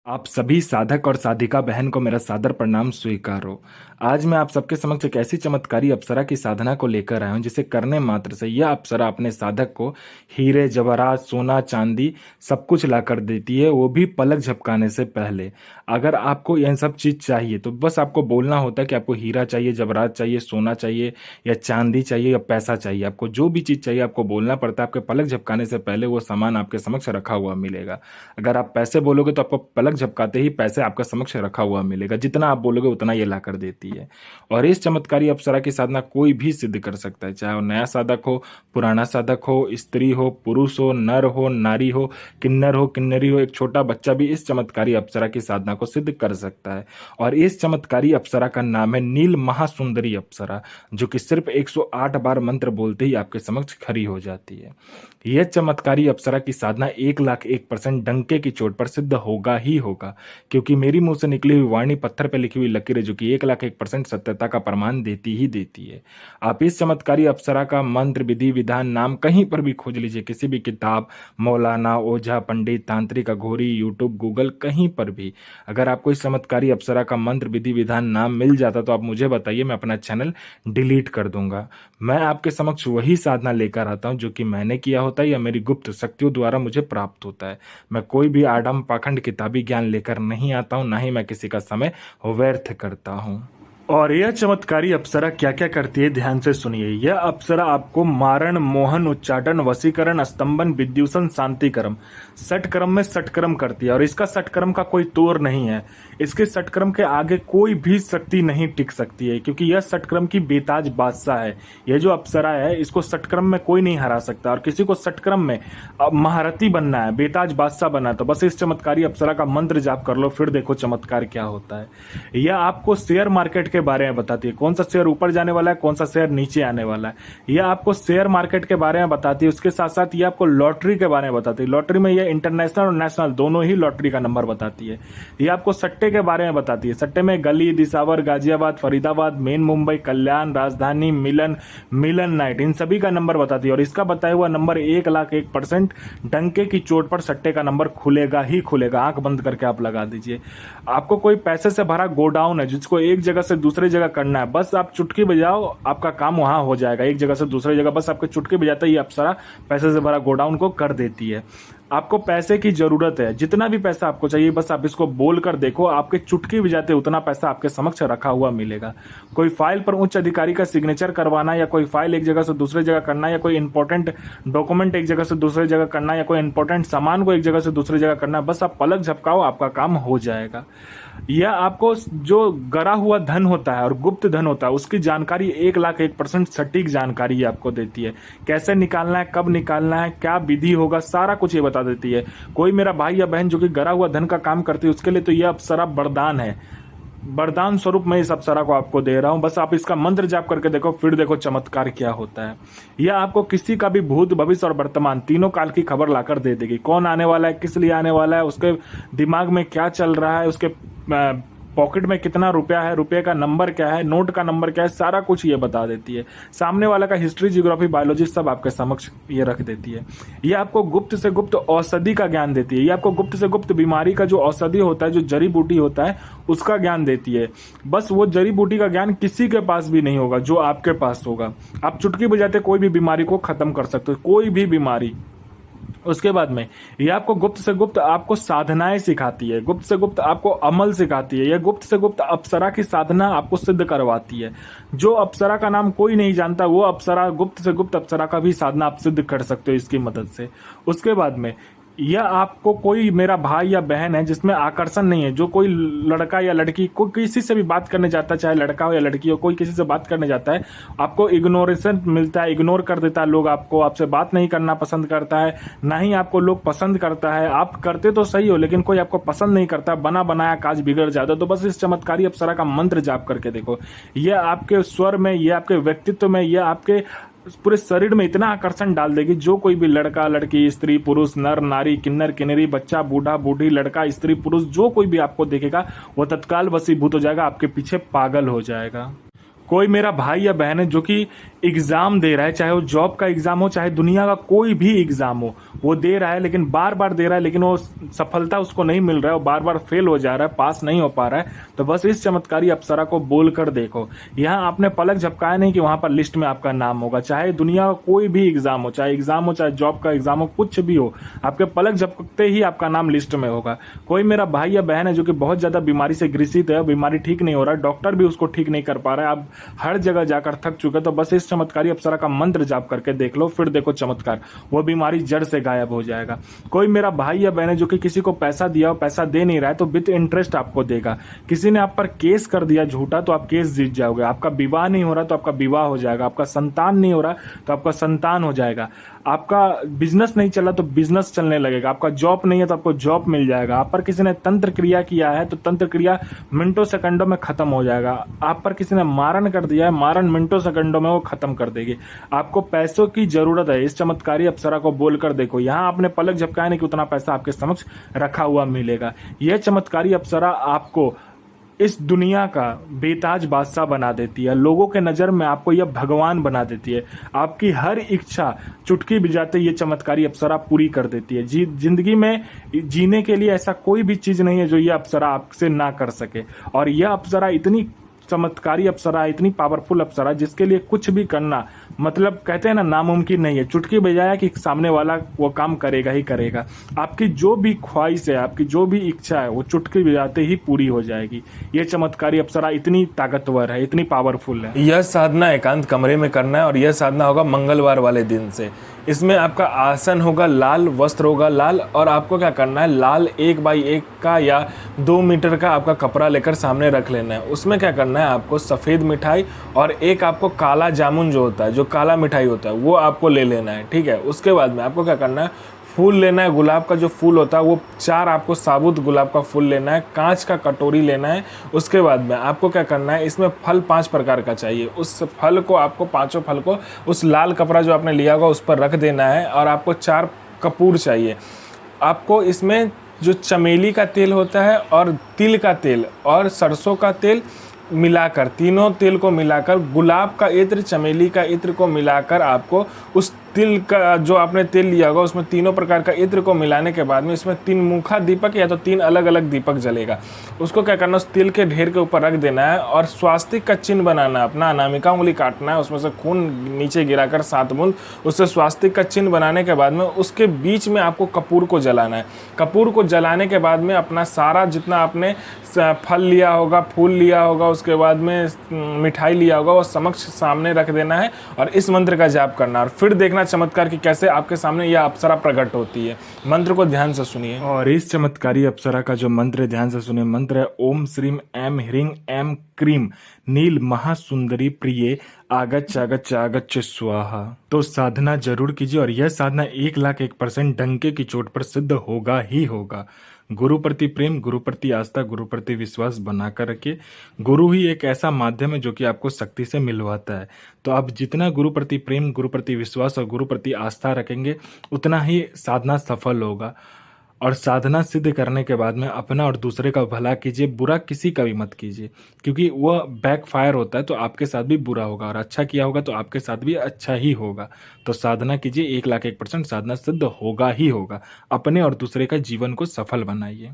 आप सभी साधक और साधिका बहन को मेरा सादर प्रणाम स्वीकार हो। आज मैं आप सबके समक्ष एक ऐसी चमत्कारी अप्सरा की साधना को लेकर आया हूं जिसे करने मात्र से यह अप्सरा अपने साधक को हीरे जवाहरात सोना चांदी सब कुछ ला कर देती है, वो भी पलक झपकाने से पहले। अगर आपको यह सब चीज चाहिए तो बस आपको बोलना होता है कि आपको हीरा चाहिए, जवाहरात चाहिए, सोना चाहिए या चांदी चाहिए या पैसा चाहिए। आपको जो भी चीज चाहिए आपको बोलना पड़ता है, आपके पलक झपकाने से पहले वो सामान आपके समक्ष रखा हुआ मिलेगा। अगर आप पैसे बोलोगे तो आपको पलक झपकाते ही पैसे आपका समक्ष रखा हुआ मिलेगा, जितना आप बोलोगे उतना ये ला कर देती है। और इस चमत्कारी अप्सरा की साधना कोई भी सिद्ध कर सकता है, चाहे वो नया साधक हो, पुराना साधक हो, स्त्री हो, पुरुष हो, नर हो, नारी हो, किन्नर हो, किन्नरी हो, एक छोटा बच्चा भी इस चमत्कारी अप्सरा की साधना को सिद्ध कर सकता है। और इस चमत्कारी अप्सरा का नाम है नील महासुंदरी अप्सरा, जो कि सिर्फ 108 बार मंत्र बोलते ही आपके समक्ष खड़ी हो जाती है। यह चमत्कारी अप्सरा की साधना 1,01% डंके की चोट पर सिद्ध होगा ही होगा, क्योंकि मेरी मुंह से निकली हुई वाणी पत्थर पर लिखी हुई लकीरें जो कि 1,01% सत्यता का प्रमाण देती ही देती है। आप इस चमत्कारी अप्सरा का मंत्र, विधि, विधान, नाम कहीं पर भी खोज लीजिए, किसी भी किताब, मौलाना, ओझा, पंडित, तांत्रिक, अघोरी, यूट्यूब, गूगल, कहीं पर भी। अगर आपको इस चमत्कारी अप्सरा का मंत्र, विधि, विधान, नाम मिल जाता तो आप मुझे बताइए, मैं अपना चैनल डिलीट कर दूंगा। मैं आपके समक्ष वही साधना लेकर आता हूं जो कि मैंने किया होता है या मेरी गुप्त शक्तियों द्वारा मुझे प्राप्त होता है। मैं कोई भी आडम पाखंड किताबी ज्ञान लेकर नहीं आता हूं, ना ही मैं किसी का समय व्यर्थ करता हूं। और यह चमत्कारी अप्सरा क्या क्या करती है, ध्यान से सुनिए। यह अप्सरा आपको मारण, मोहन, उच्चाटन, वशीकरण, स्तंभन, विद्युषण, शांतिकरम, षटकर्म में षटकर्म करती है। और इसका षटकर्म का कोई तोड़ नहीं है। इसके षटकर्म के आगे कोई भी शक्ति नहीं टिक सकती है, क्योंकि यह षटकर्म की बेताज बादशाह है। यह जो अप्सरा है इसको षटकर्म में कोई नहीं हरा सकता। और किसी को षटकर्म में महारथी बनना है, बेताज बादशाह बनना है, तो बस इस चमत्कारी अप्सरा का मंत्र जाप कर लो, फिर देखो चमत्कार क्या होता है। यह आपको शेयर मार्केट के बारे में बताती है, कौन सा शेयर ऊपर जाने वाला है, कौन सा शेयर नीचे आने वाला है। यह आपको शेयर मार्केट के बारे में बताती है। उसके साथ साथ यह आपको लॉटरी के बारे में बताती है। लॉटरी में यह इंटरनेशनल और नेशनल दोनों ही लॉटरी का नंबर बताती है। यह आपको सट्टे के बारे में बताती है। सट्टे में गली, दिसावर, गाजियाबाद, फरीदाबाद, मेन मुंबई, कल्याण, राजधानी, मिलन, मिलन नाइट, इन सभी का नंबर बताती है। और इसका बताया हुआ नंबर 1,01% डंके की चोट पर सट्टे का नंबर खुलेगा ही खुलेगा। आंख बंद करके आप लगा दीजिए। आपको कोई पैसे से भरा गोडाउन है जिसको एक जगह से दूसरी जगह करना है, बस आप चुटकी बजाओ, आपका काम वहां हो जाएगा। एक जगह से दूसरी जगह बस आपके चुटकी बजाते ही अप्सरा पैसे से भरा गोडाउन को कर देती है। आपको पैसे की जरूरत है, जितना भी पैसा आपको चाहिए बस आप इसको बोलकर देखो, आपके चुटकी बजाते उतना पैसा आपके समक्ष रखा हुआ मिलेगा। कोई फाइल पर उच्च अधिकारी का सिग्नेचर करवाना, या कोई फाइल एक जगह से दूसरी जगह करना, या कोई इंपॉर्टेंट डॉक्यूमेंट एक जगह से दूसरी जगह करना, या कोई इंपॉर्टेंट सामान को एक जगह से दूसरी जगह करना, बस आप पलक झपकाओ, आपका काम हो जाएगा। यह आपको जो गरा हुआ धन होता है और गुप्त धन होता है उसकी जानकारी 1,01% सटीक जानकारी आपको देती है। कैसे निकालना है, कब निकालना है, क्या विधि होगा, सारा कुछ ये बता देती है। कोई मेरा भाई या बहन जो कि गरा हुआ धन का काम करती है उसके लिए तो यह अप्सरा वरदान है। वरदान स्वरूप मैं इस अप्सरा को आपको दे रहा हूं। बस आप इसका मंत्र जाप करके देखो, फिर देखो चमत्कार क्या होता है। यह आपको किसी का भी भूत, भविष्य और वर्तमान तीनों काल की खबर लाकर दे देगी। कौन आने वाला है, किस लिए आने वाला है, उसके दिमाग में क्या चल रहा है, उसके पॉकेट में कितना रुपया है, रुपये का नंबर क्या है, नोट का नंबर क्या है, सारा कुछ ये बता देती है। सामने वाला का हिस्ट्री, जियोग्राफी, बायोलॉजी सब आपके समक्ष ये रख देती है। ये आपको गुप्त से गुप्त औषधि का ज्ञान देती है। ये आपको गुप्त से गुप्त बीमारी का जो औषधि होता है, जो जड़ी बूटी होता है, उसका ज्ञान देती है। बस वो जड़ी बूटी का ज्ञान किसी के पास भी नहीं होगा जो आपके पास होगा। आप चुटकी बजाते कोई भी बीमारी को खत्म कर सकते हो, कोई भी बीमारी। उसके बाद में ये आपको गुप्त से गुप्त आपको साधनाएं सिखाती है, गुप्त से गुप्त आपको अमल सिखाती है। यह गुप्त से गुप्त अप्सरा की साधना आपको सिद्ध करवाती है। जो अप्सरा का नाम कोई नहीं जानता वो अप्सरा, गुप्त से गुप्त अप्सरा का भी साधना आप सिद्ध कर सकते हो इसकी मदद से। उसके बाद में यह आपको कोई मेरा भाई या बहन है जिसमें आकर्षण नहीं है, जो कोई लड़का या लड़की को किसी से भी बात करने जाता है, चाहे लड़का हो या लड़की हो, कोई किसी से बात करने जाता है, आपको इग्नोरेशन मिलता है, इग्नोर कर देता है लोग आपको, आपसे बात नहीं करना पसंद करता है, ना ही आपको लोग पसंद करता है। आप करते तो सही हो लेकिन कोई आपको पसंद नहीं करता, बना बनाया काज बिगड़ जाता। तो बस इस चमत्कारी अप्सरा का मंत्र जाप करके देखो, यह आपके स्वर में, यह आपके व्यक्तित्व में, यह आपके पूरे शरीर में इतना आकर्षण डाल देगी, जो कोई भी लड़का, लड़की, स्त्री, पुरुष, नर, नारी, किन्नर, किन्नरी, बच्चा, बूढ़ा, बूढ़ी, लड़का, स्त्री, पुरुष, जो कोई भी आपको देखेगा वो तत्काल वशीभूत हो जाएगा, आपके पीछे पागल हो जाएगा। कोई मेरा भाई या बहन है जो कि एग्जाम दे रहा है, चाहे वो जॉब का एग्जाम हो, चाहे दुनिया का कोई भी एग्जाम हो, वो दे रहा है, लेकिन बार बार दे रहा है, लेकिन वो सफलता उसको नहीं मिल रहा है, वो बार बार फेल हो जा रहा है, पास नहीं हो पा रहा है। तो बस इस चमत्कारी अप्सरा को बोल कर देखो। यहाँ आपने पलक झपकाया नहीं कि वहां पर लिस्ट में आपका नाम होगा। चाहे दुनिया का कोई भी एग्जाम हो, चाहे एग्जाम हो, चाहे जॉब का एग्जाम हो, कुछ भी हो, आपके पलक झपकते ही आपका नाम लिस्ट में होगा। कोई मेरा भाई या बहन है जो कि बहुत ज्यादा बीमारी से ग्रसित है, बीमारी ठीक नहीं हो रहा है, डॉक्टर भी उसको ठीक नहीं कर पा रहा है, आप हर जगह जाकर थक चुके, तो बस इस चमत्कारी अप्सरा का मंत्र जाप करके देख लो, फिर देखो चमत्कार, वो बीमारी जड़ से गायब हो जाएगा। कोई मेरा भाई या बहन है जो कि किसी को पैसा दिया हो, पैसा दे नहीं रहा है, तो विद इंटरेस्ट आपको देगा। किसी ने आप पर केस कर दिया झूठा, तो आप केस जीत जाओगे। आपका विवाह नहीं हो रहा तो आपका विवाह हो जाएगा। आपका संतान नहीं हो रहा तो आपका संतान हो जाएगा। आपका बिजनेस नहीं चला तो बिजनेस चलने लगेगा। आपका जॉब नहीं है तो आपको जॉब मिल जाएगा। आप पर किसी ने तंत्र क्रिया किया है तो तंत्र क्रिया मिनटों सेकंडों में खत्म हो जाएगा। आप पर किसी ने मारण कर दिया है, मारण मिनटों सेकंडों में वो खत्म कर देगी। आपको पैसों की जरूरत है, इस चमत्कारी अप्सरा को बोलकर देखो। यहाँ आपने पलक झपकाया नहीं कि उतना पैसा आपके समक्ष रखा हुआ मिलेगा। यह चमत्कारी अप्सरा आपको इस दुनिया का बेताज बादशाह बना देती है। लोगों के नज़र में आपको यह भगवान बना देती है। आपकी हर इच्छा चुटकी बजाते ये चमत्कारी अप्सरा पूरी कर देती है। जिंदगी में जीने के लिए ऐसा कोई भी चीज़ नहीं है जो यह अप्सरा आपसे ना कर सके। और यह अप्सरा इतनी चमत्कारी अप्सरा, इतनी पावरफुल अप्सरा, जिसके लिए कुछ भी करना, मतलब कहते हैं ना, नामुमकिन नहीं है। चुटकी बजाया कि सामने वाला वो काम करेगा ही करेगा। आपकी जो भी ख्वाहिश है, आपकी जो भी इच्छा है, वो चुटकी बजाते ही पूरी हो जाएगी। ये चमत्कारी अप्सरा इतनी ताकतवर है, इतनी पावरफुल है। यह साधना एकांत कमरे में करना है और यह साधना होगा मंगलवार वाले दिन से। इसमें आपका आसन होगा लाल, वस्त्र होगा लाल, और आपको क्या करना है, लाल 1x1 का या 2 मीटर का आपका कपड़ा लेकर सामने रख लेना है। उसमें क्या करना है, आपको सफ़ेद मिठाई और एक आपको काला जामुन जो होता है, जो काला मिठाई होता है, वो आपको ले लेना है। ठीक है। उसके बाद में आपको क्या करना है, फूल लेना है। गुलाब का जो फूल होता है वो 4 आपको साबुत गुलाब का फूल लेना है। कांच का कटोरी लेना है। उसके बाद में आपको क्या करना है, इसमें फल 5 प्रकार का चाहिए। उस फल को आपको, 5 फल को उस लाल कपड़ा जो आपने लिया होगा उस पर रख देना है। और आपको 4 कपूर चाहिए। आपको इसमें जो चमेली का तेल होता है और तिल का तेल और सरसों का तेल मिलाकर, तीनों तेल को मिलाकर, गुलाब का इत्र, चमेली का इत्र को मिलाकर, आपको उस तिल का जो आपने तेल लिया होगा उसमें तीनों प्रकार का इत्र को मिलाने के बाद में इसमें 3 मुखा दीपक या तो 3 अलग अलग दीपक जलेगा। उसको क्या करना, उस तिल के ढेर के ऊपर रख देना है और स्वास्तिक का चिन्ह बनाना है। अपना अनामिका उंगली काटना है, उसमें से खून नीचे गिराकर 7 बूंद, उससे स्वास्तिक का चिन्ह बनाने के बाद में उसके बीच में आपको कपूर को जलाना है। कपूर को जलाने के बाद में अपना सारा जितना आपने फल लिया होगा, फूल लिया होगा, उसके बाद में मिठाई लिया होगा, वो समक्ष सामने रख देना है और इस मंत्र का जाप करना। और फिर देखना चमत्कार कि कैसे आपके सामने यह अप्सरा प्रकट होती है। मंत्र को ध्यान से सुनिए। और इस चमत्कारी अप्सरा का जो मंत्र है, ध्यान से सुनिए। मंत्र है ओम श्रीम ऐम ह्रीं ऐम क्रीम नील महासुंदरी प्रिय आगच्छ आगच्छ आगच्छ स्वाहा। तो साधना जरूर कीजिए और यह साधना 1,01% डंके की चोट पर सिद्ध होगा ही होगा। गुरु प्रति प्रेम, गुरु प्रति आस्था, गुरु प्रति विश्वास बनाकर रखिए। गुरु ही एक ऐसा माध्यम है जो कि आपको शक्ति से मिलवाता है। तो आप जितना गुरु प्रति प्रेम, गुरु प्रति विश्वास और गुरु प्रति आस्था रखेंगे, उतना ही साधना सफल होगा। और साधना सिद्ध करने के बाद में अपना और दूसरे का भला कीजिए, बुरा किसी का भी मत कीजिए, क्योंकि वह बैकफायर होता है तो आपके साथ भी बुरा होगा, और अच्छा किया होगा तो आपके साथ भी अच्छा ही होगा। तो साधना कीजिए, 1,01% साधना सिद्ध होगा ही होगा। अपने और दूसरे का जीवन को सफल बनाइए।